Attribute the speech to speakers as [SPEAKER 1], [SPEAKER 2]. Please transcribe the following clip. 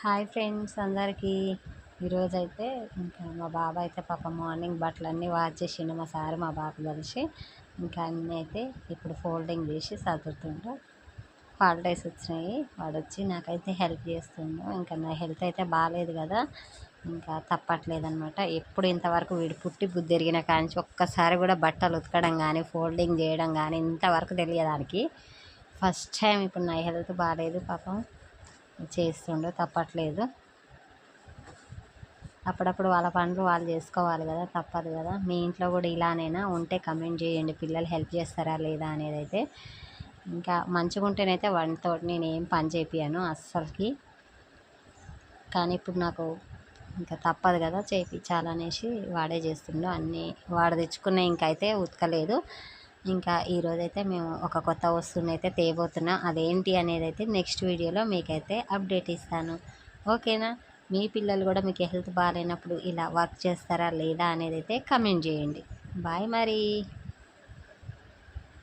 [SPEAKER 1] Hi friends అందరికీ. ఈరోజైతే ఇంకా మా బాబు అయితే పాప మార్నింగ్ బట్టలన్నీ వాష్ చేసిండు, మా సారు మా బాబు కలిసి. ఇంకా అన్నీ అయితే ఇప్పుడు ఫోల్డింగ్ చేసి సర్దుతుండు. హాలిడేస్ వచ్చినాయి, వాడు వచ్చి నాకైతే హెల్ప్ చేస్తుండు. ఇంకా నా హెల్త్ అయితే బాగాలేదు కదా, ఇంకా తప్పట్లేదనమాట. ఎప్పుడు ఇంతవరకు వీడు పుట్టి బుద్ధి ఎరిగిన కానించి ఒక్కసారి కూడా బట్టలు ఉతకడం కానీ ఫోల్డింగ్ చేయడం కానీ ఇంతవరకు తెలియదానికి. ఫస్ట్ టైం ఇప్పుడు నా హెల్త్ బాగాలేదు, పాపం చేస్తుండో తప్పట్లేదు. అప్పుడప్పుడు వాళ్ళ పనులు వాళ్ళు చేసుకోవాలి కదా, తప్పదు కదా. మీ ఇంట్లో కూడా ఇలానైనా ఉంటే కమెంట్ చేయండి, పిల్లలు హెల్ప్ చేస్తారా లేదా అనేది అయితే. ఇంకా మంచిగా ఉంటేనైతే వాడితో నేను ఏం పని చేపియను అస్సలకి. కానీ ఇప్పుడు నాకు ఇంకా తప్పదు కదా, చేయించాలనేసి వాడే చేస్తుండో అన్నీ. వాడు తెచ్చుకున్న ఇంకైతే ఉతకలేదు. ఇంకా ఈరోజైతే మేము ఒక కొత్త వస్తువుని అయితే తేబోతున్నాం. అదేంటి అనేది అయితే నెక్స్ట్ వీడియోలో మీకైతే అప్డేట్ ఇస్తాను, ఓకేనా. మీ పిల్లలు కూడా మీకు హెల్త్ బాగాలేనప్పుడు ఇలా వర్క్ చేస్తారా లేదా అనేది అయితే కమెంట్ చేయండి. బాయ్ మరి.